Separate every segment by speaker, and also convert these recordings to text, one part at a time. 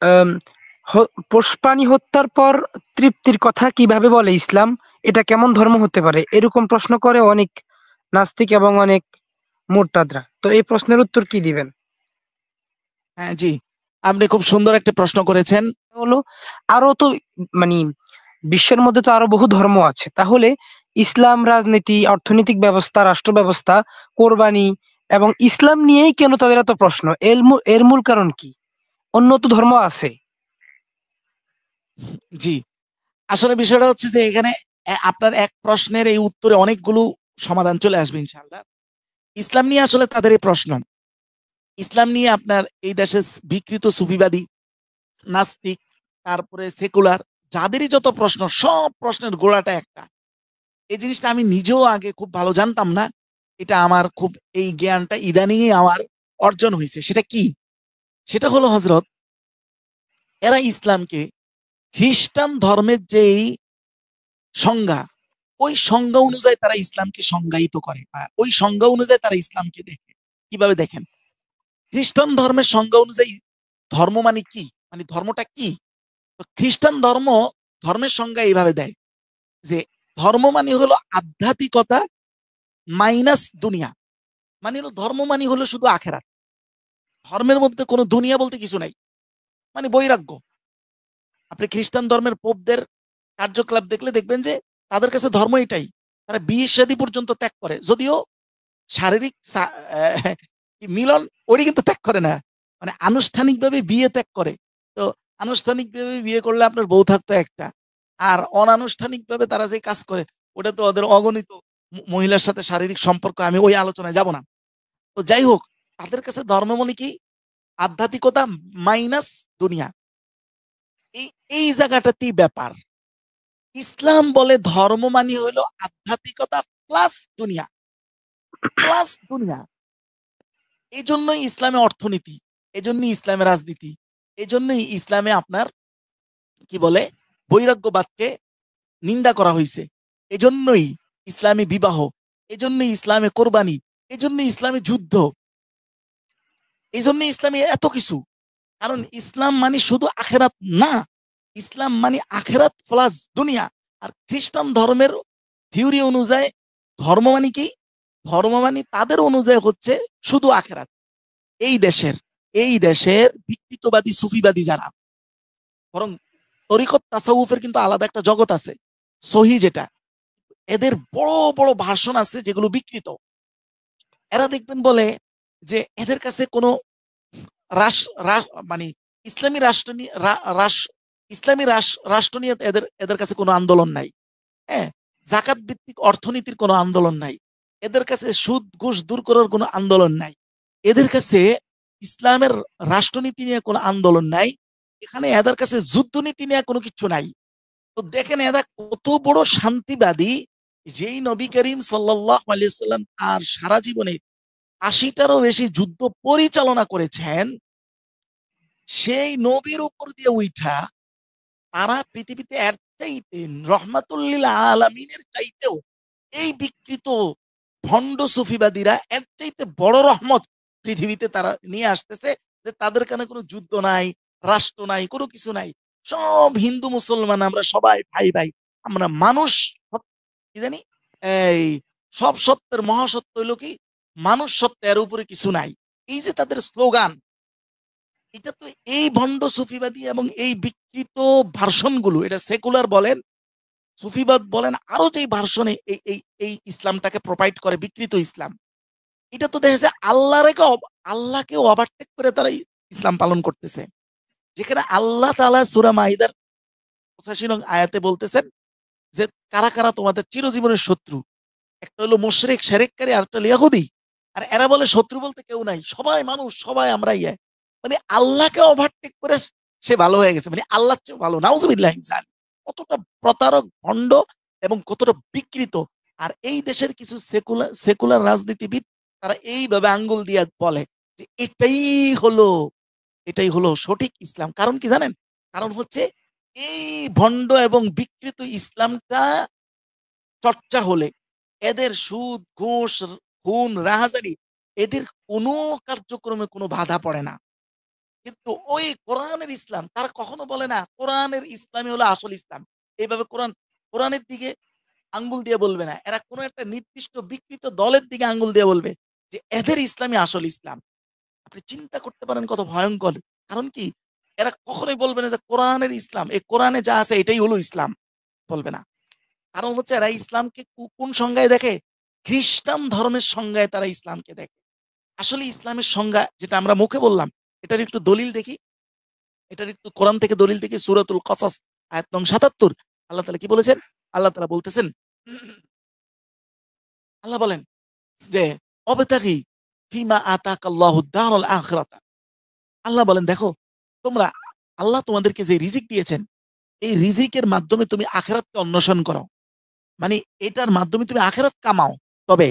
Speaker 1: আম, পোষপ্রাণী হত্যার পর তৃপ্তির কথা কিভাবে বলে ইসলাম? এটা কেমন ধর্ম হতে পারে? এরকম প্রশ্ন করে অনেক নাস্তিক এবং অনেক মুরতাদরা। তো এই প্রশ্নের উত্তর কি দিবেন?
Speaker 2: হ্যাঁ, জি, আপনি খুব সুন্দর একটা প্রশ্ন করেছেন।
Speaker 1: হলো, আরো তো মানে বিশ্বের মধ্যে তো আরো বহু ধর্ম আছে, তাহলে ইসলাম রাজনীতি, অর্থনৈতিক ব্যবস্থা, রাষ্ট্র ব্যবস্থা, কোরবানি এবং ইসলাম নিয়েই কেন তাদের এত প্রশ্ন? এর মূল কারণ কি? অন্য তো ধর্ম আছে।
Speaker 2: জি, আসলে বিষয়টা হচ্ছে যে এখানে আপনার এক প্রশ্নের এই উত্তরে অনেকগুলো সমাধান চলে আসবে ইনশাআল্লাহ। ইসলাম নিয়ে আসলে তাদের এই প্রশ্ন, ইসলাম নিয়ে আপনার এই দেশে বিকৃত সুফিবাদী, নাস্তিক, তারপরে সেকুলার, যাদেরই যত প্রশ্ন, সব প্রশ্নের গোড়াটা একটা। এই জিনিসটা আমি নিজেও আগে খুব ভালো জানতাম না। এটা আমার খুব, এই জ্ঞানটা ইদানিংই আমার অর্জন হয়েছে। সেটা কি? সেটা হলো হজরত, এরা ইসলামকে খ্রিস্টান ধর্মের যেই সংজ্ঞা, ওই সংজ্ঞা অনুযায়ী তারা ইসলামকে সংজ্ঞায়িত করে, বা ওই সংজ্ঞা অনুযায়ী তারা ইসলামকে দেখে। কিভাবে দেখেন? খ্রিস্টান ধর্মের সংজ্ঞা অনুযায়ী ধর্ম মানে কি, মানে ধর্মটা কি? তো খ্রিস্টান ধর্মের সংজ্ঞা এইভাবে দেয় যে ধর্ম মানে হলো আধ্যাত্মিকতা মাইনাস দুনিয়া। মানে হলো ধর্ম মানে হলো শুধু আখেরাত। ধর্মের মধ্যে কোনো দুনিয়া বলতে কিছু নাই, মানে বৈরাগ্য। আপনি খ্রিস্টান ধর্মের পোপদের কার্যকলাপ দেখলে দেখবেন যে তাদের কাছে ধর্ম এটাই। তারা বিয়ে শাদী পর্যন্ত ত্যাগ করে, যদিও শারীরিক মিলন ওরই কিন্তু ত্যাগ করে না, মানে আনুষ্ঠানিকভাবে বিয়ে ত্যাগ করে। তো আনুষ্ঠানিকভাবে বিয়ে করলে আপনার বউ থাকতো একটা, আর অনানুষ্ঠানিকভাবে তারা যে কাজ করে ওটা তো ওদের অগণিত মহিলার সাথে শারীরিক সম্পর্ক। আমি ওই আলোচনায় যাব না। তো যাই হোক, তাদের কাছে ধর্ম মানে কি? আধ্যাত্মিকতা মাইনাস দুনিয়া। এই এই জায়গাটাতেই ব্যাপার। ইসলাম বলে ধর্ম মানে হলো আধ্যাত্মিকতা প্লাস দুনিয়া, প্লাস দুনিয়া। এই জন্যই ইসলামে অর্থনীতি, এই জন্যই ইসলামে রাজনীতি, এই জন্যই ইসলামে আপনার কি বলে বৈরাগ্যবাদকে নিন্দা করা হয়েছে। এই জন্যই ইসলামী বিবাহ, এই জন্যই ইসলামে কোরবানি, এই জন্যই ইসলামে যুদ্ধ, এই জন্যই ইসলামে এত কিছু। কারণ ইসলাম মানে শুধু আখেরাত না, ইসলাম মানে আখেরাত প্লাস দুনিয়া। আর খ্রিস্টান ধর্মের থিওরি অনুযায়ী ধর্ম মানে কি? ধর্ম মানে তাদের অনুযায়ী হচ্ছে শুধু আখেরাত। এই দেশের এই দেশের বিকৃতবাদী সুফিবাদী যারা, বরং তরিকত তাসাউফের কিন্তু আলাদা একটা জগৎ আছে, সহি যেটা, এদের বড় বড় ভাষণ আছে যেগুলো বিকৃত। এরা দেখবেন বলে যে এদের কাছে কোনো মানে ইসলামী রাষ্ট্র নিয়ে ইসলামী রাষ্ট্র নিয়ে এদের এদের কাছে কোনো আন্দোলন নাই। হ্যাঁ, জাকাত ভিত্তিক অর্থনীতির কোনো আন্দোলন নাই। এদের কাছে সুদ ঘুষ দূর করার কোনো আন্দোলন নাই। এদের কাছে ইসলামের রাষ্ট্রনীতি নিয়ে কোনো আন্দোলন নাই। এখানে এদের কাছে যুদ্ধনীতি নিয়ে কোনো কিছু নাই। তো দেখেন এরা কত বড় শান্তিবাদী। যেই নবী করিম সাল্লাল্লাহু আলাইহি সাল্লাম আর সারা জীবনে ৮০টারও বেশি যুদ্ধ পরিচালনা করেছেন, সেই নবীর উপর দিয়ে উঠা তারা পৃথিবীতে এর চাইতে রহমাতুল্লিল আলামিনের চাইতেও এই বিকৃত ভণ্ড সুফিবাদীরা এর চাইতে বড় রহমত পৃথিবীতে তারা নিয়ে আসতেছে, যে তাদের কানে কোনো যুদ্ধ নাই, রাষ্ট্র নাই, কোনো কিছু নাই। সব হিন্দু মুসলমান আমরা সবাই ভাই ভাই। আমরা মানুষ, কি জানি, এই সব সত্যের মহাসত্য হইল কি মানুষ সত্য, এর উপরে কিছু নাই। এই যে তাদের স্লোগান, এটা তো এই ভণ্ড সুফিবাদী এবং এই বিকৃত ভার্সনগুলো, এটা সেকুলার বলেন, সুফিবাদ বলেন, আরো যে ভার্সনে এই এই এই ইসলামটাকে প্রোভাইড করে, বিকৃত ইসলাম, এটা তো দেখা যায় আল্লাহকে ওভারটেক করে তারা ইসলাম পালন করতেছে। যেখানে আল্লাহ তাআলা সূরা মাইদার ৮৫ নং আয়াতে বলতেছেন যে কারা কারা তোমাদের চিরজীবনের শত্রু। একটা হলো মুশরিক শিরককারী, আর একটা হলো ইহুদি। আর এরা বলে শত্রু বলতে কেউ নাই, সবাই মানুষ, সবাই আমরা ইয়ে। মানে আল্লাহকে ওভারটেক করে সে ভালো হয়ে গেছে, মানে আল্লাহর চেয়ে ভালো। নাউজুবিল্লাহ জান, কতটা প্রতারক, ভণ্ড এবং কতটা বিকৃত। আর এই দেশের কিছু সেকুলার সেকুলার রাজনীতিবিদ তারা এইভাবে আঙ্গুল দিয়ে বলে যে হলো এটাই হলো সঠিক ইসলাম। কারণ কি জানেন? কারণ হচ্ছে এই ভণ্ড এবং বিকৃত ইসলামটা চর্চা হলে এদের সুদ ঘুষ খুন রাহাজানি এদের কোনো কার্যক্রমে কোনো বাধা পড়ে না। কিন্তু ওই কোরআনের ইসলাম তারা কখনো বলে না কোরআনের ইসলামই হলো আসল ইসলাম। এইভাবে কোরআনের দিকে আঙ্গুল দিয়ে বলবে না। এরা কোনো একটা নির্দিষ্ট বিকৃত দলের দিকে আঙ্গুল দিয়ে বলবে যে এদের ইসলামই আসল ইসলাম। আপনি চিন্তা করতে পারেন কত ভয়ঙ্কর। কারণ কি? এরা কখনোই বলবে না যে কোরআনের ইসলাম, এই কোরআনে যা আছে এটাই হলো ইসলাম। বলবে না। কারণ হচ্ছে এরা ইসলামকে কোন সংজ্ঞায় দেখে? খ্রিস্টান ধর্মের সংজ্ঞায় তারা ইসলামকে দেখে। আসলে ইসলামের সংজ্ঞা যেটা আমরা মুখে বললাম, এটার একটু দলিল দেখি। এটার একটু কোরআন থেকে দলিল দেখি। সূরাতুল কসস আয়াত নং ৭৭। আল্লাহ তাআলা কি বলেছেন? আল্লাহ তাআলা বলতেছেন, আল্লাহ বলেন যে অবতাগি ফিমা আতাকাল্লাহুদ দারুল আখিরাতা। আল্লাহ বলেন দেখো তোমরা আল্লাহ তোমাদেরকে যে রিজিক দিয়েছেন এই রিজিকের মাধ্যমে তুমি আখিরাতকে অন্বেষণ করো। মানে এটার মাধ্যমে তুমি আখিরাত কামাও। তবে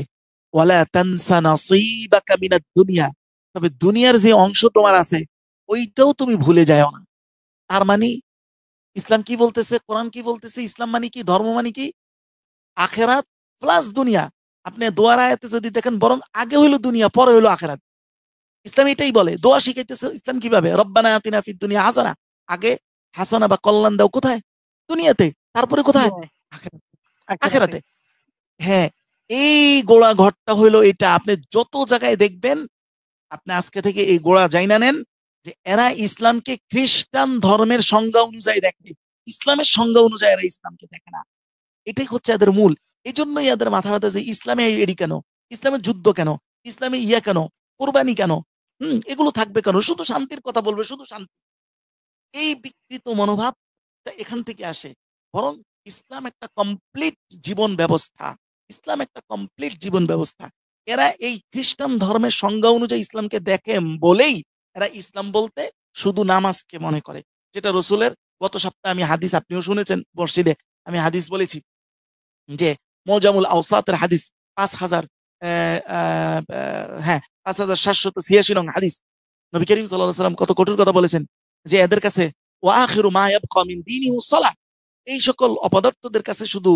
Speaker 2: ওয়ালা তানসা নাসিবাকা মিনাদ দুনিয়া, তবে দুনিয়ার যে অংশ তোমার আছে ওইটাও তুমি ভুলে যাও না। তার মানে ইসলাম কি বলতেছে, কোরআন কি বলতেছে, ইসলাম মানে কি, ধর্ম মানে কি? আখিরাত প্লাস দুনিয়া। আপনি দোয়ার আয়াতে যদি দেখেন বরং আগে হইলো দুনিয়া পরে হইলো আখিরাত। ইসলাম এটাই বলে। দোয়া শিখাইতেছে ইসলাম কিভাবে? রব্বানা আতিনা ফিদ দুনিয়া হাসানা। আগে হাসানা বা কল্যাণ দাও কোথায়? দুনিয়াতে। তারপরে কোথায়?
Speaker 1: দুনিয়ায়,
Speaker 2: আখিরাতে।
Speaker 1: আখিরাতে।
Speaker 2: আখিরাতে। হ্যাঁ, এই গোড়া ঘরটা হইলো এটা। আপনি যত জায়গায় দেখবেন, আপনি আজকে থেকে এই গোড়া জাইনা নেন যে এরা ইসলামকে খ্রিস্টান ধর্মের সংজ্ঞা অনুযায়ী দেখে। ইসলামের সংজ্ঞা অনুযায়ী এরা ইসলামকে দেখে না। এটাই হচ্ছে এদের মূল। এজন্যই এদের মাথা ব্যথা যে ইসলামে এডি কেন? ইসলামের যুদ্ধ কেন? ইসলামে ইয়া কেন? কোরবানি কেন? এগুলো থাকবে কেন? শুধু শান্তির কথা বলবে, শুধু শান্তি। এই বিকৃত মনোভাবটা এখান থেকে আসে। বরং ইসলাম একটা কমপ্লিট জীবন ব্যবস্থা। ইসলাম একটা কমপ্লিট জীবন ব্যবস্থা। এরা এই খ্রিস্টান ধর্মের সংজ্ঞা অনুযায়ী ইসলামকে দেখে বলেই এরা ইসলাম বলতে শুধু নামাজকে মনে করে। যেটা রসুলের গত সপ্তাহে আমি হাদিস আপনিও শুনেছেন মসজিদে আমি হাদিস বলেছি যে মৌজামুল আওসাতের হাদিস ৫,০০০ হ্যাঁ ৫,৭৮৬ নং হাদিস। নবী করিম সাল্লাল্লাহু আলাইহি ওয়াসাল্লাম কত কঠোর কথা বলেছেন যে এদের কাছে ওয়া আখিরু মা ইয়াবকা মিন দীনিহিস সালাহ। এই সকল অপদার্থদের কাছে শুধু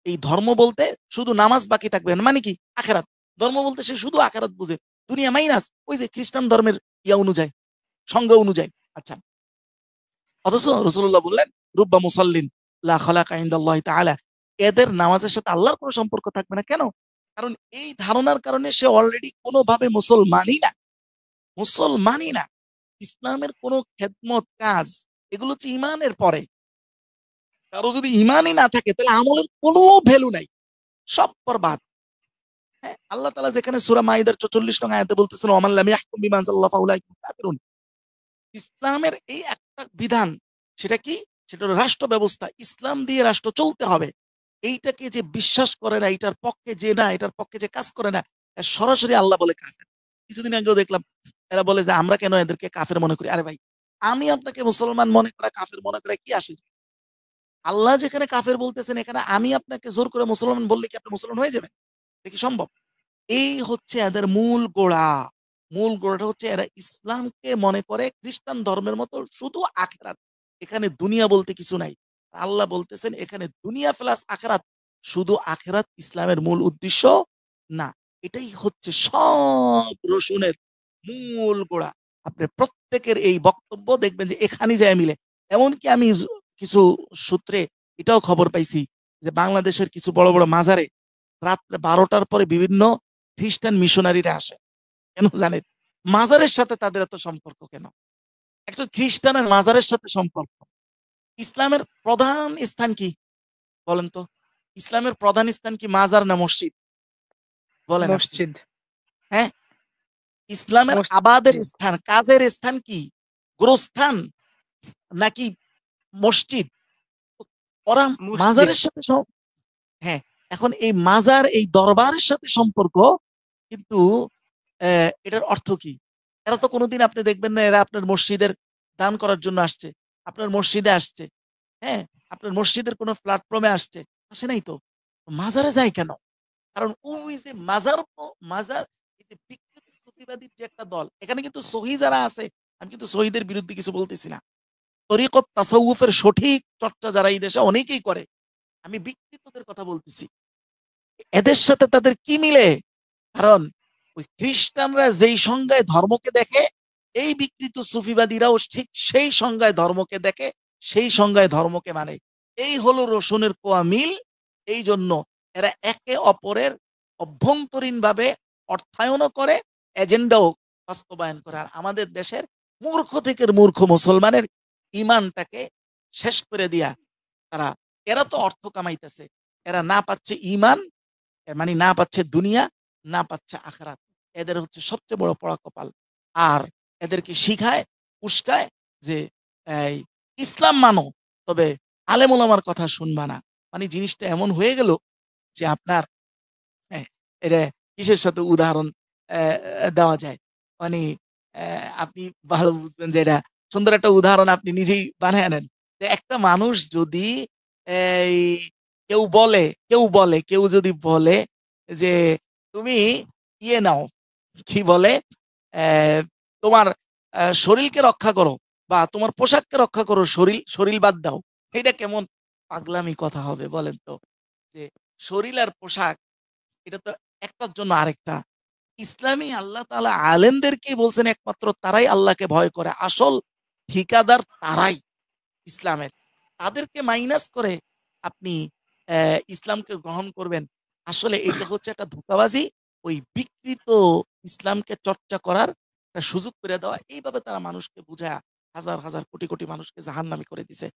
Speaker 2: এই ধর্ম বলতে শুধু নামাজ বাকি থাকবে না। মানে কি? আখিরাত। ধর্ম বলতে সে শুধু আখিরাত বুঝে। দুনিয়া মাইনাস ওই যে খ্রিস্টান ধর্মের ইয়া অনুযায়ী, সংজ্ঞা অনুযায়ী। আচ্ছা। অথচ রাসূলুল্লাহ বললেন রুব্বা মুসাল্লিন লা খালাকা ইনদাল্লাহি তাআলা। এদের নামাজের সাথে আল্লাহর কোনো সম্পর্ক থাকবে না। কেন? কারণ এই ধারণার কারণে সে অলরেডি কোনোভাবে মুসলমানই না। মুসলমানই না। ইসলামের কোন খেদমত কাজ এগুলো হচ্ছে ইমানের পরে। কারো যদি ইমানই না থাকে তাহলে আমলের কোনো ভ্যালু নাই। সব বরবাদ। হ্যাঁ, আল্লাহ তাআলা যেখানে সূরা মাইদার ৪৪ নং আয়াতে বলতেছেন ওমান লাম ইয়াহকুম বিমা আনজালাল্লাহু ফাউলাইকা হুমুল কাফিরুন। ইসলামের এই একটা বিধান সেটা কি? সেটা হলো রাষ্ট্র ব্যবস্থা। ইসলাম দিয়ে রাষ্ট্র চলতে হবে। এইটাকে যে বিশ্বাস করে না, এটার পক্ষে যে না, এটার পক্ষে যে কাজ করে না, সরাসরি আল্লাহ বলে কাফের। কিছুদিন আগেও দেখলাম এরা বলে যে আমরা কেন এদেরকে কাফের মনে করি? আরে ভাই, আমি আপনাকে মুসলমান মনে করা কাফের মনে করা কি আসে যায়? আল্লাহ যেখানে কাফের বলতেছেন এখানে আমি আপনাকে জোর করে মুসলমান বললে কি আপনি মুসলমান হয়ে যাবেন? এটা কি সম্ভব? এই হচ্ছে এদের মূল গোড়া। মূল গোড়াটা হচ্ছে এরা ইসলামকে মনে করে খ্রিস্টান ধর্মের মতো শুধু আখিরাত। এখানে দুনিয়া বলতে কিছু নাই। আল্লাহ বলতেছেন এখানে দুনিয়া প্লাস আখিরাত। শুধু আখিরাত ইসলামের মূল উদ্দেশ্য না। এটাই হচ্ছে সব রসুনের মূল গোড়া। আপনি প্রত্যেকের এই বক্তব্য দেখবেন যে এখানেই যায় মিলে। এমনকি আমি কিছু সূত্রে এটাও খবর পাইছি যে বাংলাদেশের কিছু বড়, বড় মাজারে রাত্রে ১২টার পরে বিভিন্ন খ্রিস্টান মিশনারিরা আসে। কেন জানেন? মাজারের সাথে তাদের এত সম্পর্ক কেন? একটা খ্রিস্টানের মাজারের সাথে সম্পর্ক। ইসলামের প্রধান স্থান কি? বলেন তো? ইসলামের প্রধান স্থান কি মাজার না মসজিদ? বলেন আপনি।
Speaker 1: মসজিদ।
Speaker 2: হ্যাঁ? ইসলামের আবাদের
Speaker 1: মসজিদ।
Speaker 2: স্থান, কাজের স্থান কি? গোরস্থান নাকি মসজিদ? ওরা
Speaker 1: মসজিদ।
Speaker 2: মাজারের সাথে হ্যাঁ, এখন এই মাজার এই দরবারের সাথে সম্পর্ক কিন্তু এটার অর্থ কি? এরা তো কোনদিন আপনি দেখবেন না এরা আপনার মসজিদের দান করার জন্য আসছে। আপনার মসজিদে আসছে। হ্যাঁ? আপনার মসজিদের কোন প্ল্যাটফর্মে আসছে। আসে নাই তো। মাজারে যায় কেন? কারণ ওই যে মাজার এই যে বিকৃত প্রতিবাদীর যে একটা দল, এখানে কিন্তু সহি যারা আছে, আমি কিন্তু সহিদের বিরুদ্ধে কিছু বলতেছি না। তরিকত তাসাউফের সঠিক চর্চা যারা এই দেশে অনেকেই করে। আমি বিকৃতদের কথা বলতেছি। এদের সাথে তাদের কি মিলে? কারণ ওই খ্রিস্টানরা যেই সংজ্ঞায় ধর্মকে দেখে এই বিকৃত সুফিবাদীরাও ঠিক সেই সংজ্ঞায় ধর্মকে দেখে, সেই সংজ্ঞায় ধর্মকে মানে। এই হলো রসুনের কোয়া মিল। এই জন্য এরা একে অপরের অভ্যন্তরীণভাবে অর্থায়নও করে, এজেন্ডাও বাস্তবায়ন করে। আর আমাদের দেশের মূর্খ থেকে মূর্খ মুসলমানের ইমানটাকে শেষ করে দিয়া তারা, এরা তো অর্থ কামাইতেছে, এরা না পাচ্ছে ইমান, এর মানে না পাচ্ছে দুনিয়া, না পাচ্ছে আখেরাত। এদের হচ্ছে সবচেয়ে বড় পড়া কপাল। আর এদেরকে শিখায়, উস্কায় যে এই ইসলাম মানো, তবে আলেম ওলামার কথা শুনবা না। মানে জিনিসটা এমন হয়ে গেল যে আপনার, হ্যাঁ, এটা কিসের সাথে উদাহরণ দেওয়া যায়? মানে আপনি ভালো বুঝবেন যে এটা সুন্দর একটা উদাহরণ আপনি নিজেই বানায় নেন। যে একটা মানুষ যদি এই কেউ যদি বলে যে, "তুমি ইয়ে নাও", কি বলে? তোমার শরীলকে রক্ষা করো বা তোমার পোশাককে রক্ষা করো, শরীল বাদ দাও। এটা কেমন পাগলামি কথা হবে বলেন তো? যে শরীল আর পোশাক, এটা তো একটার জন্য আরেকটা। ইসলামী আল্লাহ তাআলা আলেমদেরকেই বলছেন একমাত্র তারাই আল্লাহকে ভয় করে। আসল ঠিকাদার তারাই ইসলামের। তাদেরকে মাইনাস করে আপনি ইসলামকে গ্রহণ করবেন। আসলে এটা হচ্ছে একটা ধোঁকাবাজি। ওই বিকৃত ইসলামকে চর্চা করার একটা সুযোগ করে দেওয়া। এইভাবে তারা মানুষকে বুঝায়া হাজার, হাজার কোটি, কোটি মানুষকে জাহান্নামী করে দিছে।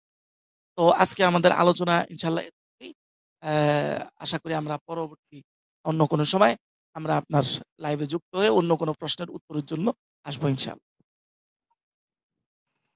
Speaker 2: তো আজকে আমাদের আলোচনা ইনশাআল্লাহ এতটুকুই। আশা করি আমরা পরবর্তী অন্য কোনো সময় আমরা আপনার লাইভে যুক্ত হয়ে অন্য কোনো প্রশ্নের উত্তরের জন্য আসবো ইনশাআল্লাহ।